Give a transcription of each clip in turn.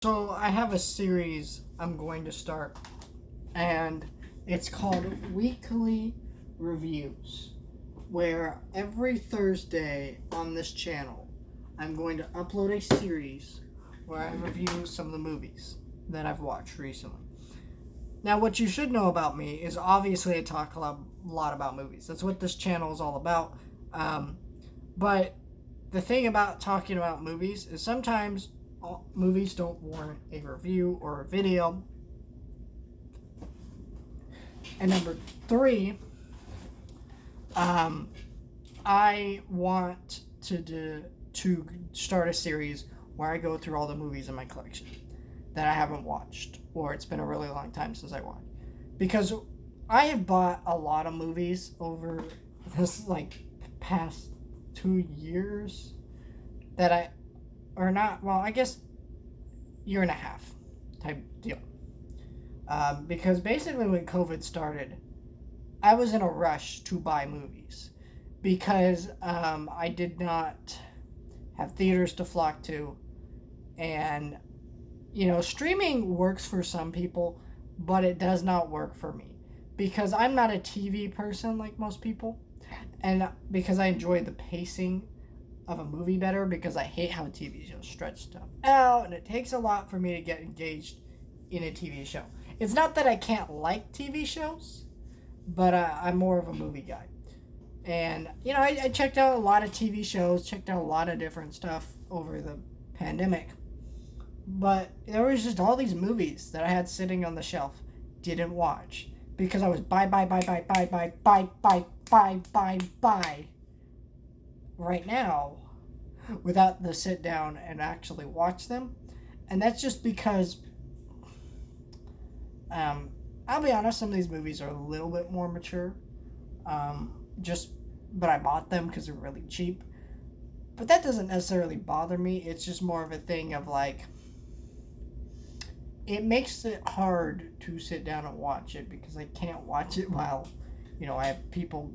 So I have a series I'm going to start, and it's called Weekly Reviews, where every Thursday on this channel, I'm going to upload a series where I review some of the movies that I've watched recently. Now, what you should know about me is obviously I talk a lot about movies. That's what this channel is all about. But the thing about talking about movies is sometimes movies don't warrant a review or a video. And number three, I want to start a series where I go through all the movies in my collection that I haven't watched, or it's been a really long time since I watched. Because I have bought a lot of movies over this past 2 years that I guess year and a half type deal. Because basically when COVID started, I was in a rush to buy movies because I did not have theaters to flock to, and streaming works for some people, but it does not work for me because I'm not a TV person like most people, and because I enjoy the pacing of a movie better, because I hate how TV shows stretch stuff out, and it takes a lot for me to get engaged in a TV show. It's not that I can't like TV shows, but I'm more of a movie guy. And, I checked out a lot of TV shows, checked out a lot of different stuff over the pandemic. But there was just all these movies that I had sitting on the shelf, didn't watch, because I was buy right now without the sit down and actually watch them. And that's just because, I'll be honest, some of these movies are a little bit more mature. But I bought them because they're really cheap. But that doesn't necessarily bother me. It's just more of a thing of it makes it hard to sit down and watch it because I can't watch it while, I have people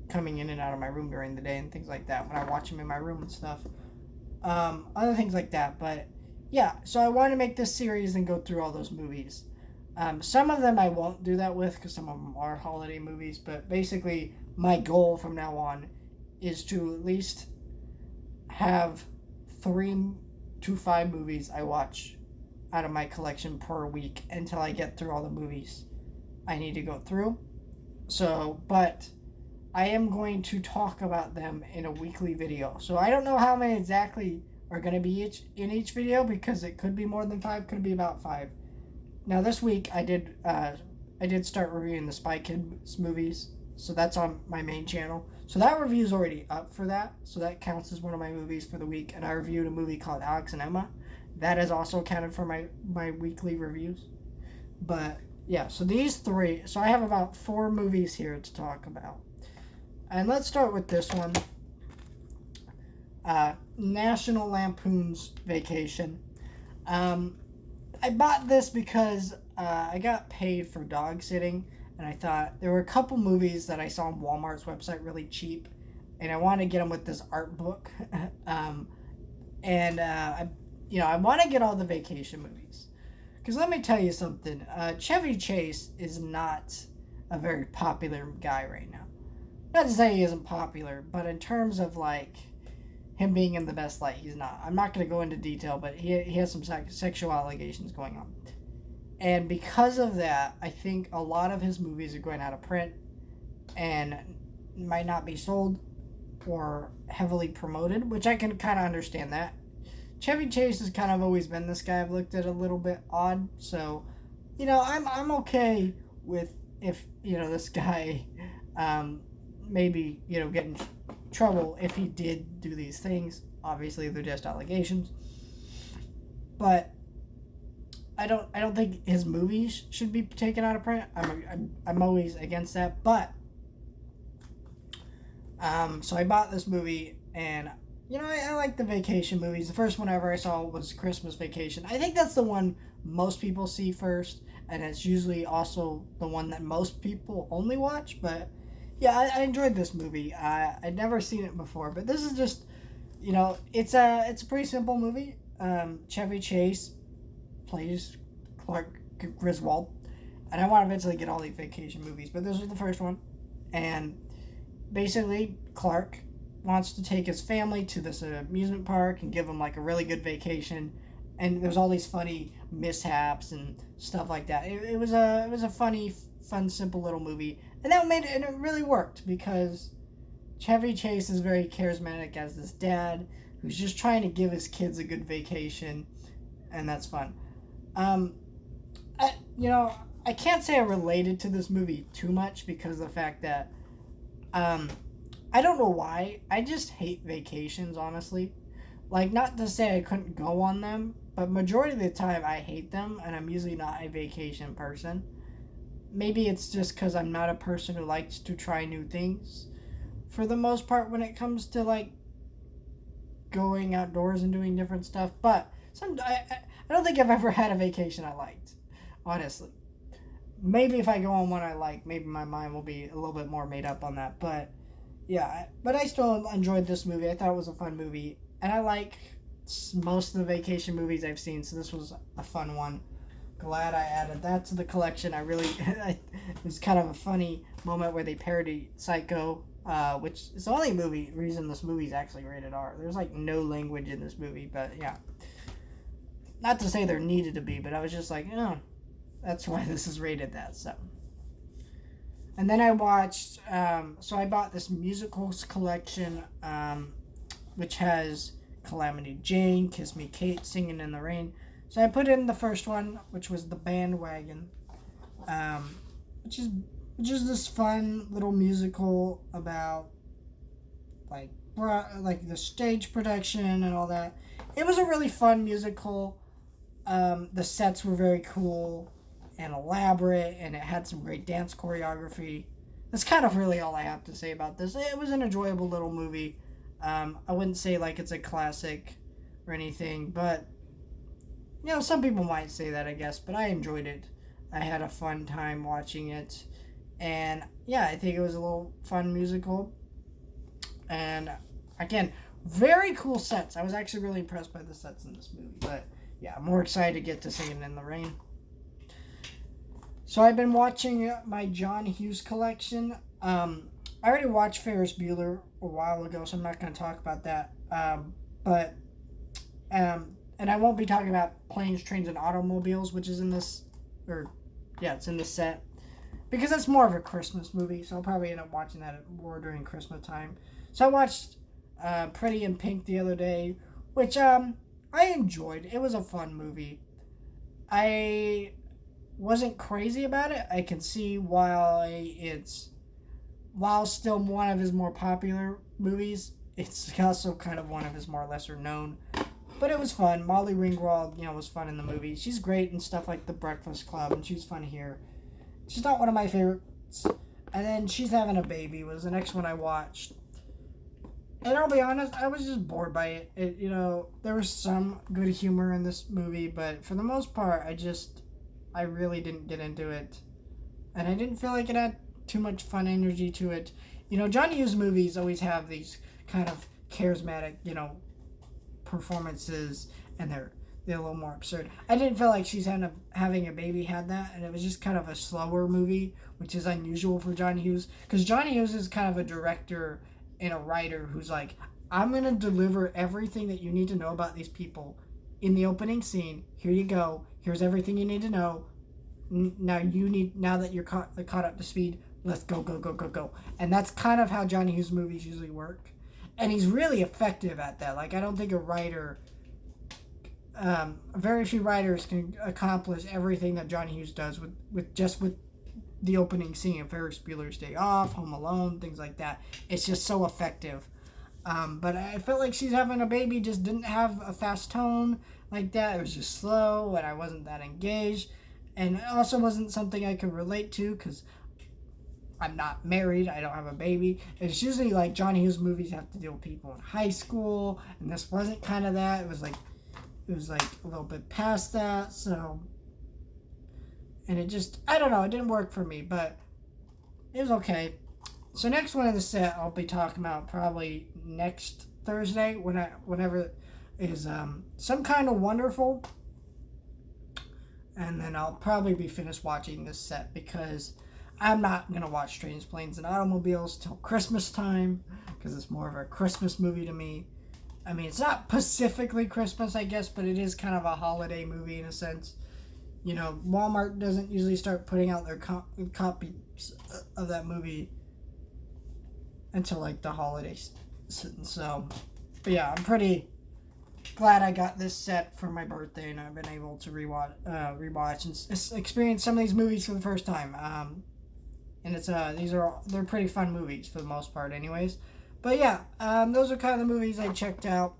coming in and out of my room during the day and things like that when I watch them in my room and stuff. Other things like that. But yeah, so I want to make this series and go through all those movies. Some of them I won't do that with because some of them are holiday movies, but basically my goal from now on is to at least have 3 to 5 movies I watch out of my collection per week until I get through all the movies I need to go through. But I am going to talk about them in a weekly video. So I don't know how many exactly are going to be in each video because it could be more than 5, could be about 5. Now this week I did start reviewing the Spy Kids movies, so that's on my main channel. So that review is already up for that, so that counts as one of my movies for the week. And I reviewed a movie called Alex and Emma. That is also counted for my weekly reviews. But yeah, so these 3. So I have about 4 movies here to talk about. And let's start with this one. National Lampoon's Vacation. I bought this because I got paid for dog sitting, and I thought there were a couple movies that I saw on Walmart's website really cheap, and I wanted to get them with this art book. I want to get all the vacation movies. Because let me tell you something, Chevy Chase is not a very popular guy right now. Not to say he isn't popular, but in terms of him being in the best light, he's not. I'm not going to go into detail, but he has some sexual allegations going on. And because of that, I think a lot of his movies are going out of print and might not be sold or heavily promoted, which I can kind of understand that. Chevy Chase has kind of always been this guy I've looked at a little bit odd, so, I'm okay with if, this guy maybe, get in trouble if he did do these things. Obviously, they're just allegations. But I don't think his movies should be taken out of print. I'm always against that. But so I bought this movie, and I like the vacation movies. The first one ever I saw was Christmas Vacation. I think that's the one most people see first, and it's usually also the one that most people only watch. But yeah, I enjoyed this movie. I'd never seen it before, but this is just, it's a pretty simple movie. Chevy Chase plays Clark Griswold. And I want to eventually get all these vacation movies, but this was the first one. And basically, Clark wants to take his family to this amusement park and give them like a really good vacation. And there's all these funny mishaps and stuff like that. It was a funny, fun, simple little movie, and that made it, and it really worked because Chevy Chase is very charismatic as this dad who's just trying to give his kids a good vacation, and that's fun. I can't say I related to this movie too much because of the fact that I don't know why. I just hate vacations, honestly. Like, not to say I couldn't go on them, but majority of the time I hate them, and I'm usually not a vacation person. Maybe it's just because I'm not a person who likes to try new things. For the most part, when it comes to, like, going outdoors and doing different stuff. But I don't think I've ever had a vacation I liked, honestly. Maybe if I go on one I like, maybe my mind will be a little bit more made up on that. But, yeah. But I still enjoyed this movie. I thought it was a fun movie. And I like most of the vacation movies I've seen, so this was a fun one. Glad I added that to the collection. It was kind of a funny moment where they parody Psycho, which is the only reason this movie is actually rated R. There's like no language in this movie, but yeah. Not to say there needed to be, but I was just like, oh, that's why this is rated that, so. And then I watched, so I bought this musicals collection, which has Calamity Jane, Kiss Me Kate, Singing in the Rain. So I put in the first one, which was The Bandwagon, which is this fun little musical about like the stage production and all that. It was a really fun musical. The sets were very cool and elaborate, and it had some great dance choreography. That's kind of really all I have to say about this. It was an enjoyable little movie. I wouldn't say like it's a classic or anything, but some people might say that, I guess, but I enjoyed it. I had a fun time watching it, and yeah, I think it was a little fun musical, and again, very cool sets. I was actually really impressed by the sets in this movie, but yeah, I'm more excited to get to Singing in the Rain. So I've been watching my John Hughes collection. I already watched Ferris Bueller a while ago, so I'm not going to talk about that. And I won't be talking about Planes, Trains, and Automobiles, which is in this, it's in this set. Because that's more of a Christmas movie, so I'll probably end up watching that more during Christmas time. So I watched Pretty in Pink the other day, which I enjoyed. It was a fun movie. I wasn't crazy about it. I can see while still one of his more popular movies, it's also kind of one of his more lesser known. But it was fun. Molly Ringwald, was fun in the movie. She's great in stuff like The Breakfast Club, and she's fun here. She's not one of my favorites. And then She's Having a Baby was the next one I watched. And I'll be honest, I was just bored by it. There was some good humor in this movie, but for the most part, I really didn't get into it. And I didn't feel like it had too much fun energy to it. John Hughes movies always have these kind of charismatic, performances, and they're a little more absurd. I didn't feel like She's Having a Baby had that, and it was just kind of a slower movie, which is unusual for John Hughes, because John Hughes is kind of a director and a writer who's like, I'm going to deliver everything that you need to know about these people in the opening scene. Here you go. Here's everything you need to know. Now that you're caught up to speed, let's go. And that's kind of how John Hughes movies usually work. And he's really effective at that. Like, I don't think very few writers can accomplish everything that John Hughes does with the opening scene of Ferris Bueller's Day Off, Home Alone, things like that. It's just so effective. But I felt like She's Having a Baby just didn't have a fast tone like that. It was just slow, and I wasn't that engaged. And it also wasn't something I could relate to because I'm not married. I don't have a baby. It's usually like John Hughes movies have to deal with people in high school, and this wasn't kind of that. It was like a little bit past that. So, and it just, I don't know. It didn't work for me, but it was okay. So next one in the set I'll be talking about probably next Thursday whenever is Some Kind of Wonderful. and then I'll probably be finished watching this set because I'm not gonna watch Trains, Planes, and Automobiles till Christmas time because it's more of a Christmas movie to me. I mean, it's not specifically Christmas, I guess, but it is kind of a holiday movie in a sense. You know, Walmart doesn't usually start putting out their copies of that movie until like the holidays. So, but yeah, I'm pretty glad I got this set for my birthday, and I've been able to rewatch and experience some of these movies for the first time. And they're pretty fun movies for the most part, anyways. But yeah, those are kind of the movies I checked out.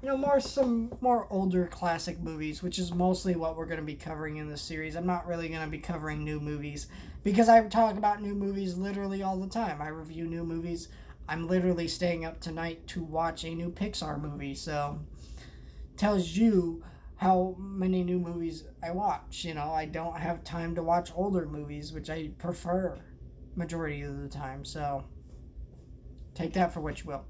You know, some more older classic movies, which is mostly what we're going to be covering in this series. I'm not really going to be covering new movies because I talk about new movies literally all the time. I review new movies. I'm literally staying up tonight to watch a new Pixar movie, so tells you how many new movies I watch. You know, I don't have time to watch older movies, which I prefer majority of the time. So take that for what you will.